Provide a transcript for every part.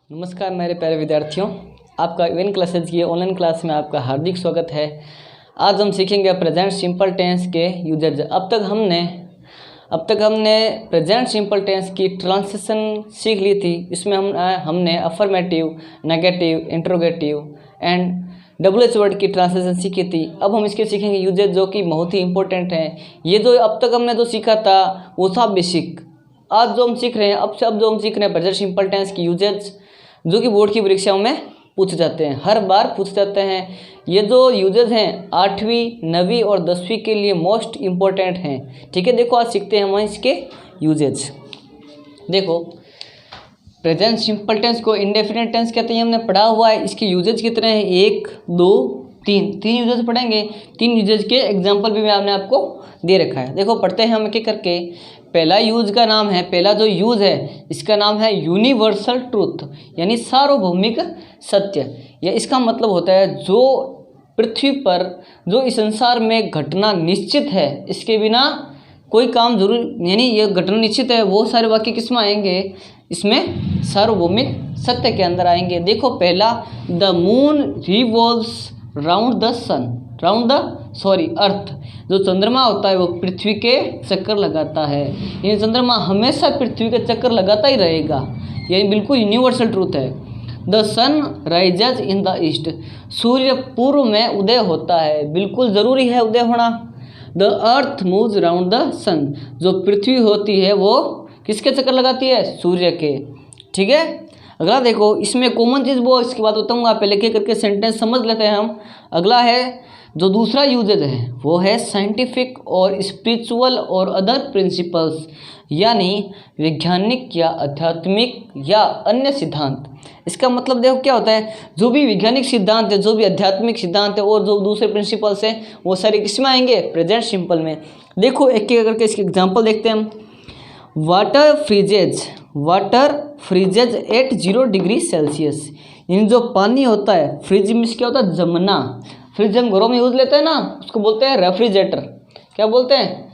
नमस्कार मेरे प्यारे विद्यार्थियों, आपका इवन क्लासेज की ऑनलाइन क्लास में आपका हार्दिक स्वागत है। आज हम सीखेंगे प्रेजेंट सिंपल टेंस के यूजेज। अब तक हमने प्रेजेंट सिंपल टेंस की ट्रांसलेशन सीख ली थी। इसमें हमने affirmative, negative, interrogative and WH word की ट्रांसलेशन सीखी थी। अब हम इसके सीखेंगे यूजेज, जो कि बहुत ही इंपॉर्टेंट हैं। ये जो अब तक हमने जो सीखा था वो था बेसिक। आज जो हम सीख रहे हैं, अब जो हम सीख रहे हैं प्रेजेंट सिंपल टेंस की यूजेज, जो कि बोर्ड की परीक्षाओं में पूछे जाते हैं, हर बार पूछे जाते हैं। ये जो यूजेज हैं 8वीं, 9वीं और 10वीं के लिए मोस्ट इम्पोर्टेंट हैं। ठीक है, देखो आज सीखते हैं हम इसके यूजेज। देखो प्रेजेंट सिंपल टेंस को इंडेफिनिट टेंस कहते हैं, हमने पढ़ा हुआ है। इसके यूजेज कितने हैं? 1, 2, 3 यूजेज पढ़ेंगे। 3 यूजेज के एग्जाम्पल भी मैंने आपको दे रखा है। देखो पढ़ते हैं हम एक एक करके। पहला यूज का नाम है, पहला जो यूज है इसका नाम है यूनिवर्सल ट्रूथ, यानी सार्वभौमिक सत्य। या इसका मतलब होता है जो पृथ्वी पर, जो इस संसार में घटना निश्चित है, इसके बिना कोई काम जरूर, यानी ये घटना निश्चित है, वो सारे वाक्य किसमें आएंगे? इसमें सार्वभौमिक सत्य के अंदर आएंगे। देखो पहला, the moon revolves round the sun, earth. जो चंद्रमा होता है वो पृथ्वी के चक्कर लगाता है, यानी चंद्रमा हमेशा पृथ्वी के चक्कर लगाता ही रहेगा। यानी बिल्कुल यूनिवर्सल ट्रूथ है। The sun rises in the east, सूर्य पूर्व में उदय होता है, बिल्कुल ज़रूरी है उदय होना। The earth moves round the sun, जो पृथ्वी होती है वो किसके चक्कर लगाती है? सूर्य के। ठीक है, अगला देखो, इसमें कॉमन चीज़ वो इसके बाद बताऊँगा, पहले के करके सेंटेंस समझ लेते हैं हम। अगला है जो दूसरा यूजेज है वो है साइंटिफिक और स्पिरिचुअल और अदर प्रिंसिपल्स, यानी वैज्ञानिक या आध्यात्मिक या अन्य सिद्धांत। इसका मतलब देखो क्या होता है, जो भी वैज्ञानिक सिद्धांत है, जो भी आध्यात्मिक सिद्धांत है और जो दूसरे प्रिंसिपल्स हैं, वो सारे किसमें आएंगे? प्रेजेंट सिंपल में। देखो एक एक करके इसके एग्जाम्पल देखते हैं हम। Water freezes at 0 degree Celsius, यानी जो पानी होता है, फ्रिज में क्या होता है? जमना। फ्रिज हम घरों में यूज लेते हैं ना, उसको बोलते हैं रेफ्रिजरेटर। क्या बोलते हैं?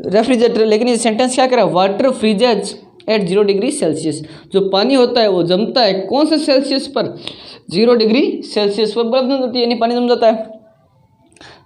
रेफ्रिजरेटर। लेकिन ये सेंटेंस क्या कह रहा है? Water freezes at 0 degree Celsius, जो पानी होता है वो जमता है कौन से सेल्सियस पर? 0 डिग्री सेल्सियस पर बर्फ जम जाती है, यानी पानी जम जाता है।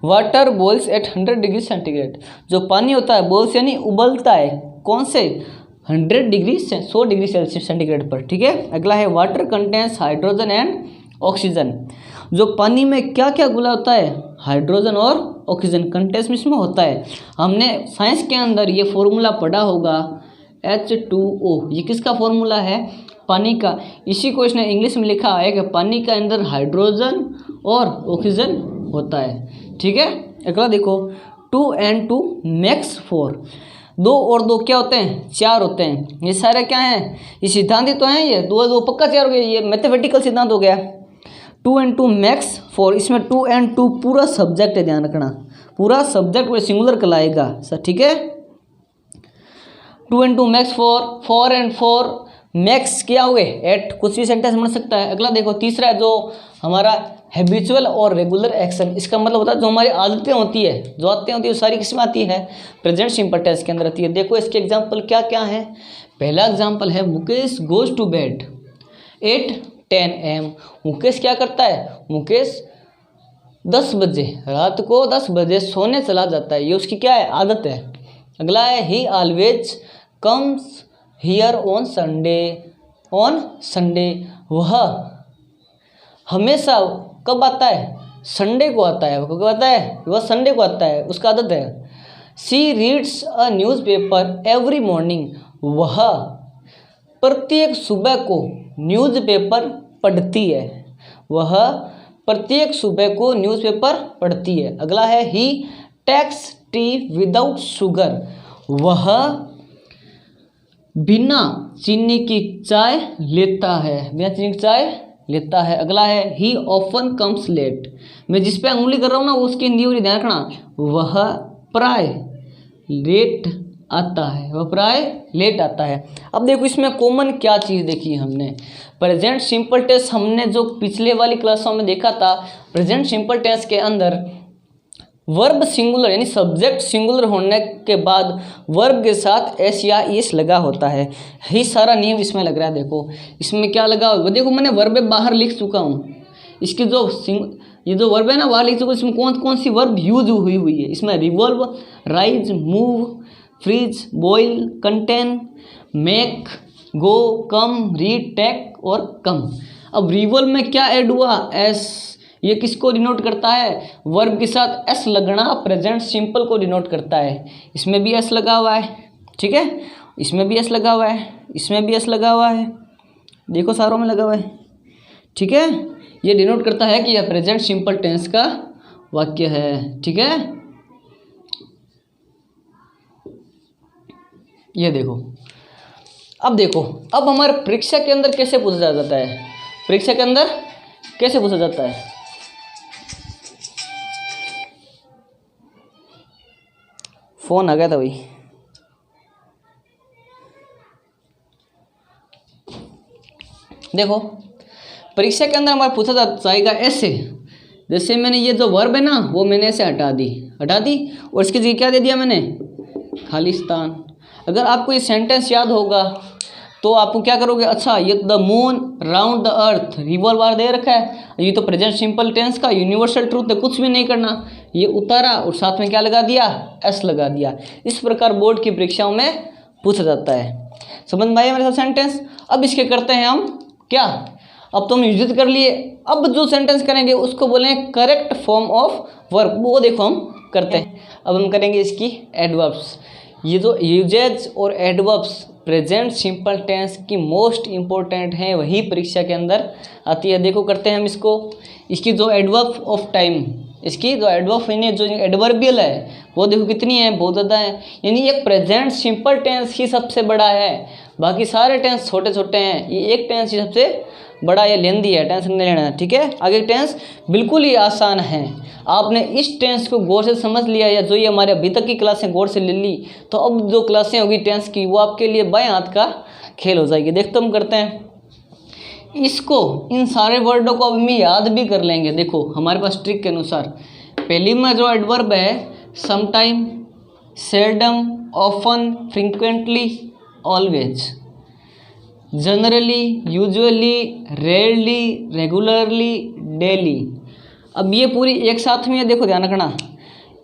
Water boils at 100 degree centigrade, जो पानी होता है बॉइल्स यानी उबलता है कौन से? 100 डिग्री 100 डिग्री सेल्सियस सेंटीग्रेड पर। ठीक है, अगला है water contains hydrogen and oxygen, जो पानी में क्या क्या घुला होता है? हाइड्रोजन और ऑक्सीजन कंटेन्स इसमें होता है। हमने साइंस के अंदर ये फॉर्मूला पढ़ा होगा, H2O। ये किसका फॉर्मूला है? पानी का। इसी को इसने इंग्लिश में लिखा है कि पानी का अंदर हाइड्रोजन और ऑक्सीजन होता है। ठीक है, अगला देखो, 2 and 2 makes 4, 2 और 2 क्या होते हैं? 4 होते हैं। ये सारे क्या हैं? ये सिद्धांत ही तो हैं। ये 2 2 पक्का 4 हो गया, ये मैथमेटिकल सिद्धांत हो गया। 2 and 2 makes 4, इसमें 2 and 2 पूरा सब्जेक्ट है, ध्यान रखना, पूरा सब्जेक्ट वो सिंगुलर कहलाएगा सर। ठीक है, 2 and 2 makes 4, 4 and 4 makes क्या हो गए? 8। कुछ भी सेंटेंस बन सकता है। अगला देखो, तीसरा है जो हमारा हैबिचुअल और रेगुलर एक्शन। इसका मतलब होता है जो हमारी आदतें होती है, जो आदतें होती है वो सारी किसमें आती है? प्रेजेंट सिंपल टेंस के अंदर आती है। देखो इसके एग्जाम्पल क्या क्या है। पहला एग्जाम्पल है Mukesh goes to bed at 10 AM। Mukesh क्या करता है? मुकेश 10 बजे, रात को 10 बजे सोने चला जाता है, ये उसकी क्या है? आदत है। अगला है ही always comes here on Sunday, वह हमेशा कब आता है? संडे को आता है। वो कब आता है? वह संडे को आता है, उसका आदत है। She reads a newspaper every morning, वह प्रत्येक सुबह को न्यूज़पेपर पढ़ती है, वह प्रत्येक सुबह को न्यूज़पेपर पढ़ती है। अगला है ही टेक्स टी विदाउट शुगर, वह बिना चीनी की चाय लेता है, अगला है ही ऑफन कम्स लेट, मैं जिस पे उंगली कर रहा हूँ ना वो उसकी हिंदी और ध्यान रखना, वह प्राय लेट आता है। अब देखो इसमें कॉमन क्या चीज़ देखी हमने। प्रेजेंट सिंपल टेंस हमने जो पिछले वाली क्लासों में देखा था, प्रेजेंट सिंपल टेंस के अंदर वर्ब सिंगुलर यानी सब्जेक्ट सिंगुलर होने के बाद वर्ब के साथ एस या इस लगा होता है। यही सारा नियम इसमें लग रहा है। देखो इसमें क्या लगा होगा, देखो मैंने वर्ब बाहर लिख चुका हूँ, इसकी जो ये जो वर्ब है ना बाहर लिख चुका, इसमें कौन कौन सी वर्ब यूज हुई है। इसमें revolve, rise, move, freeze, boil, contain, make, go, come, read, take और कम। अब रिवॉल्व में क्या ऐड हुआ, एस। ये किसको डिनोट करता है, वर्ब के साथ एस लगना प्रेजेंट सिंपल को डिनोट करता है। इसमें भी एस लगा हुआ है, ठीक है, इसमें भी एस लगा हुआ है, इसमें भी एस लगा हुआ है, देखो सारों में लगा हुआ है, ठीक है। ये डिनोट करता है कि यह प्रेजेंट सिंपल टेंस का वाक्य है, ठीक है। ये देखो, अब देखो, अब हमारे परीक्षा के अंदर कैसे पूछा जाता है, परीक्षा के अंदर कैसे पूछा जाता है। फोन आ गया था भाई। देखो परीक्षा के अंदर हमारा पूछा जाएगा ऐसे, जैसे मैंने ये जो वर्ब है ना वो मैंने ऐसे हटा दी और इसकी जगह क्या दे दिया मैंने, खालिस्तान। अगर आपको ये सेंटेंस याद होगा तो आपको क्या करोगे, अच्छा ये the moon round the earth revolve आर दे रखा है, ये तो प्रेजेंट सिंपल टेंस का यूनिवर्सल ट्रूथ है, कुछ भी नहीं करना, ये उतारा और साथ में क्या लगा दिया, एस लगा दिया। इस प्रकार बोर्ड की परीक्षाओं में पूछा जाता है। समझ में आया मेरे साथ सेंटेंस। अब इसके करते हैं हम क्या, अब तो हम यूज कर लिए, अब जो सेंटेंस करेंगे उसको बोलेंगे करेक्ट फॉर्म ऑफ वर्ब, वो देखो हम करते हैं। अब हम करेंगे इसकी एडवर्ब्स। ये जो यूजेज और एडवर्ब्स प्रेजेंट सिंपल टेंस की मोस्ट इंपॉर्टेंट है, वही परीक्षा के अंदर आती है। देखो करते हैं हम इसको, इसकी जो एडवर्ब ऑफ टाइम, इसकी जो एडवर्ब यानी जो एडवर्बियल है वो देखो कितनी है, बहुत ज़्यादा है। यानी एक प्रेजेंट सिंपल टेंस ही सबसे बड़ा है, बाकी सारे टेंस छोटे छोटे हैं, ये एक टेंस ही सबसे बड़ा, ये लेंदी है, टेंस नहीं लेना, ठीक है। आगे टेंस बिल्कुल ही आसान है, आपने इस टेंस को गौर से समझ लिया, या जो ये हमारे अभी तक की क्लासें गौर से ले ली, तो अब जो क्लासें होगी टेंस की वो आपके लिए बाएं हाथ का खेल हो जाएगी। देखते हम करते हैं इसको, इन सारे वर्डों को अब हम याद भी कर लेंगे। देखो हमारे पास ट्रिक के अनुसार, पहली में जो एडवर्ब है sometime, seldom, often, frequently, always, generally, usually, rarely, regularly, daily. अब ये पूरी एक साथ में है, देखो ध्यान रखना,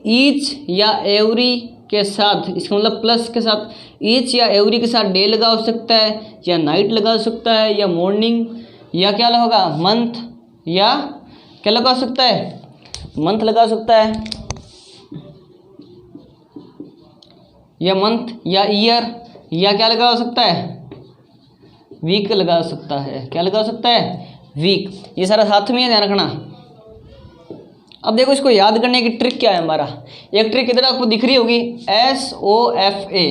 ईच या एवरी के साथ, इसका मतलब प्लस के साथ, ईच या एवरी के साथ डे लगा हो सकता है, या नाइट लगा सकता है, या मॉर्निंग, या क्या लगा मंथ, या क्या लगा सकता है, मंथ लगा सकता है, या मंथ, या ईयर, या क्या लगा हो सकता है, वीक लगा सकता है, क्या लगा सकता है, वीक। ये सारा साथ में है, ध्यान रखना। अब देखो इसको याद करने की ट्रिक क्या है हमारा, एक ट्रिक इधर आपको दिख रही होगी, SOFA।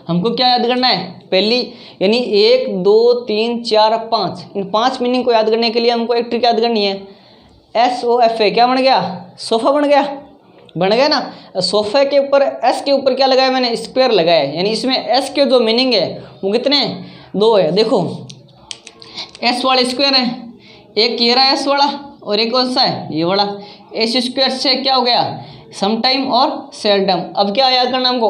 हमको क्या याद करना है, पहली यानी 1 2 3 4 5, इन 5 मीनिंग को याद करने के लिए हमको एक ट्रिक याद करनी है। SOFA क्या बन गया, सोफा बन गया ना। सोफे के ऊपर एस के ऊपर क्या लगाया मैंने, स्क्वायर लगाया, यानी इसमें एस के जो मीनिंग है वो कितने, 2 है। देखो एस वाले स्क्वायर है, एक ये रहा एस वाला और एक कौन सा है, ये वाला। एस स्क्वायर से क्या हो गया, समटाइम और सेल्डम। अब क्या याद करना हमको,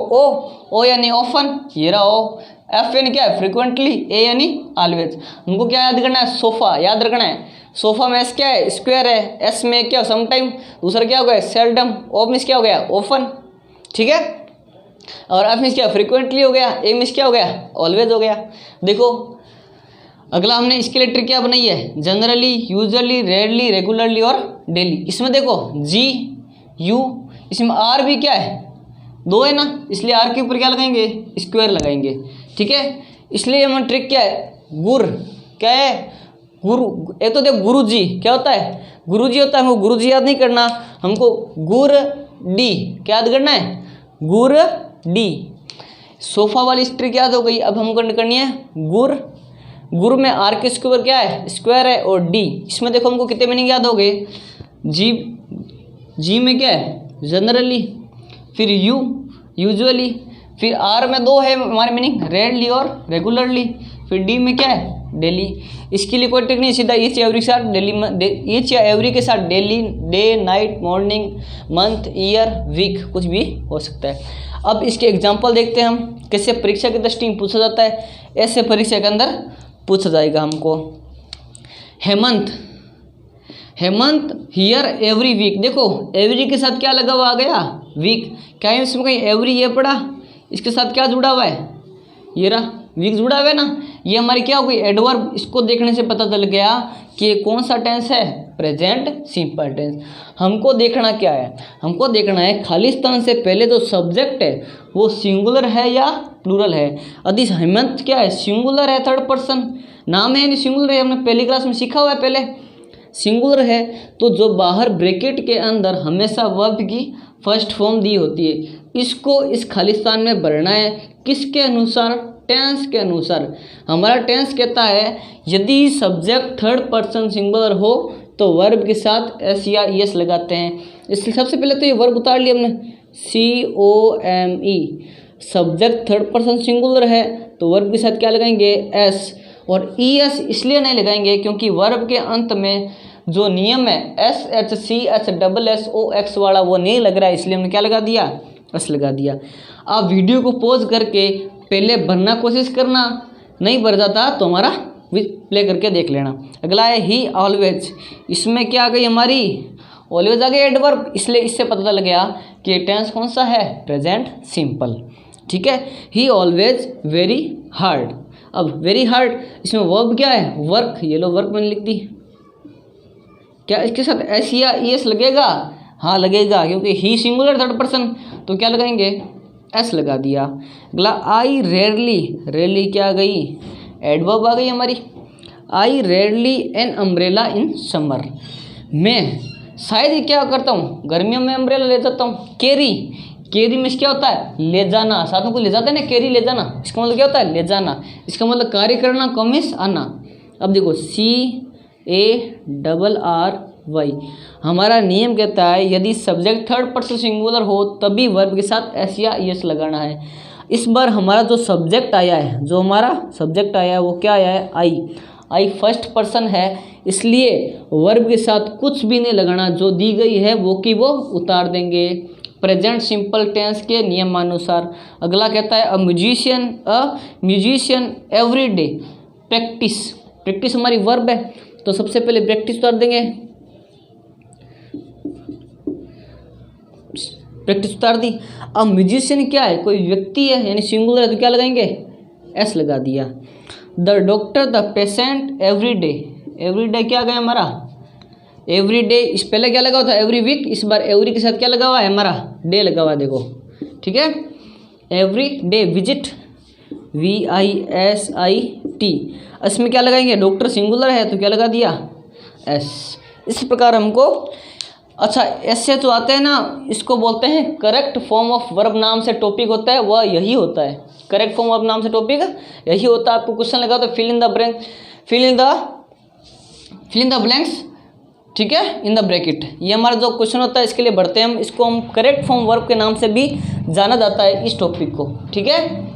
ओ यानी ऑफन, ये रहा ओ। एफ यानी क्या है, फ्रिक्वेंटली। ए यानी ऑलवेज। हमको क्या याद करना है, सोफा याद रखना है। सोफा में एस क्या है, स्क्वायर है, एस में क्या समटाइम, दूसरा क्या हो गया सेल्डम, ओ में क्या हो गया ऑफन, ठीक है। और एफ में क्या फ्रिक्वेंटली हो गया, ए में क्या हो गया ऑलवेज हो गया। देखो अगला हमने इसके लिए ट्रिक क्या बनाई है, जनरली, यूजुअली, रेयरली, रेगुलरली और डेली। इसमें देखो जी यू, इसमें आर भी क्या है, 2 है ना, इसलिए आर के ऊपर क्या लगाएंगे, स्क्वायर लगाएंगे, ठीक है। इसलिए हमारा ट्रिक क्या है, गुर क्या है, गुरु। एक तो देखो गुरु जी क्या होता है, गुरु जी होता है, हमको गुरु जी याद नहीं करना, हमको गुर डी क्या याद करना है, गुर डी। सोफा वाली ट्रिक याद हो गई। अब हमको करनी है गुरु में आर के ऊपर क्या है, स्क्वायर है, और डी। इसमें देखो हमको कितने मीनिंग याद हो गए, जी में क्या है जनरली, फिर यू यूजुअली, फिर आर में 2 है हमारे मीनिंग रेयरली और रेगुलरली। फिर डी में क्या है डेली। इसके लिए कोई ट्रिक नहीं, सीधा ईच या एवरी के साथ डेली ईच या एवरी के साथ daily, day, night, morning, month, year, week कुछ भी हो सकता है। अब इसके एग्जाम्पल देखते हैं हम कैसे परीक्षा की दृष्टि में पूछा जाता है। ऐसे परीक्षा के अंदर पूछा जाएगा हमको Hemant, Hemant hear every week. देखो एवरी के साथ क्या लगा हुआ आ गया वीक। क्या इसमें कहीं एवरी ये पड़ा, इसके साथ क्या जुड़ा हुआ है ये रहा वीक जुड़ा हुआ है ना। ये हमारी क्या हो गई एडवर्ब। इसको देखने से पता चल गया कि कौन सा टेंस है प्रेजेंट सिंपल टेंस। हमको देखना क्या है, हमको देखना है खालिस्तान से पहले जो सब्जेक्ट है वो सिंगुलर है या प्लूरल है। यदि हेमंत क्या है सिंगुलर है, थर्ड पर्सन नाम है, नहीं सिंगुलर है, हमने पहली क्लास में सीखा हुआ है पहले सिंगुलर है, तो जो बाहर ब्रैकेट के अंदर हमेशा वर्ब की फर्स्ट फॉर्म दी होती है, इसको इस खालिस्तान में भरना है। किसके अनुसार टेंस के अनुसार। हमारा टेंस कहता है यदि सब्जेक्ट थर्ड पर्सन सिंगुलर हो तो वर्ब के साथ एस या एस लगाते हैं। इसलिए सबसे पहले तो ये वर्ब उतार लिया हमने COME। Subject third person singular है तो वर्ब के साथ क्या लगाएंगे एस। और ES इसलिए नहीं लगाएंगे क्योंकि वर्ब के अंत में जो नियम है SHCH वाला वो नहीं लग रहा है, इसलिए हमने क्या लगा दिया एस लगा दिया। आप वीडियो को पॉज करके पहले भरना कोशिश करना, नहीं भर जाता तो हमारा प्ले करके देख लेना। अगला है ही ऑलवेज। इसमें क्या आ गई हमारी ऑलवेज आ गई एडवर्ब, इसलिए इससे पता चल गया कि टेंस कौन सा है प्रेजेंट सिंपल। ठीक है, ही ऑलवेज वेरी हार्ड। अब वेरी हार्ड इसमें वर्ब क्या है वर्क, ये लो वर्क मैंने लिख दी। क्या इसके साथ एस या ES लगेगा? हाँ लगेगा, क्योंकि ही सिंगुलर थर्ड पर्सन तो क्या लगाएंगे एस लगा दिया। अगला आई रेयरली, रेयरली क्या आ गई एडवर्ब आ गई हमारी। आई rarely an umbrella in summer. मैं शायद ही क्या करता हूँ गर्मियों में अम्ब्रेला ले जाता हूँ। कैरी, कैरी में क्या होता है ले जाना, साथ में कोई ले जाता है ना, कैरी ले जाना, इसका मतलब क्या होता है ले जाना। इसका मतलब कार्य करना, कमिस आना। अब देखो CARRY हमारा नियम कहता है यदि सब्जेक्ट थर्ड पर्सन सिंगुलर हो तभी वर्ब के साथ एस या ES लगाना है। इस बार हमारा जो सब्जेक्ट आया है, जो हमारा सब्जेक्ट आया है वो क्या आया है आई फर्स्ट पर्सन है, इसलिए वर्ब के साथ कुछ भी नहीं लगाना, जो दी गई है वो की वो उतार देंगे प्रेजेंट सिंपल टेंस के नियमानुसार। अगला कहता है a musician every day practice. Practice हमारी वर्ब है तो सबसे पहले प्रैक्टिस उतार देंगे, प्रैक्टिस उतार दी। अब म्यूजिशियन क्या है कोई व्यक्ति है यानी सिंगुलर है तो क्या लगाएंगे एस लगा दिया। The doctor the patient every day, every day क्या गया हमारा एवरी डे। इस पहले क्या लगा हुआ था एवरी वीक, इस बार एवरी के साथ क्या लगा हुआ है हमारा डे लगा हुआ है देखो। ठीक है, एवरी डे विजिट VISIT। इसमें क्या लगाएंगे डॉक्टर सिंगुलर है तो क्या लगा दिया एस। इस प्रकार हमको अच्छा ऐसे तो आते हैं ना, इसको बोलते हैं करेक्ट फॉर्म ऑफ वर्ब नाम से टॉपिक होता है, वह यही होता है करेक्ट फॉर्म ऑफ नाम से टॉपिक यही होता है। आपको क्वेश्चन लगा तो फिल इन द ब्लैंक्स, ठीक है, इन द ब्रैकेट। ये हमारा जो क्वेश्चन होता है इसके लिए बढ़ते हैं हम, इसको हम करेक्ट फॉर्म वर्ब के नाम से भी जाना जाता है इस टॉपिक को। ठीक है,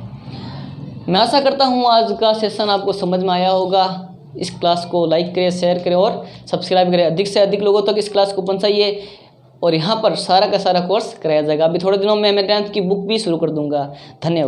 मैं आशा करता हूँ आज का सेशन आपको समझ में आया होगा। इस क्लास को लाइक करें, शेयर करें और सब्सक्राइब करें। अधिक से अधिक लोगों तक इस क्लास को पहुँचाइए और यहाँ पर सारा का सारा कोर्स कराया जाएगा। अभी थोड़े दिनों में मैं 10th की बुक भी शुरू कर दूँगा। धन्यवाद।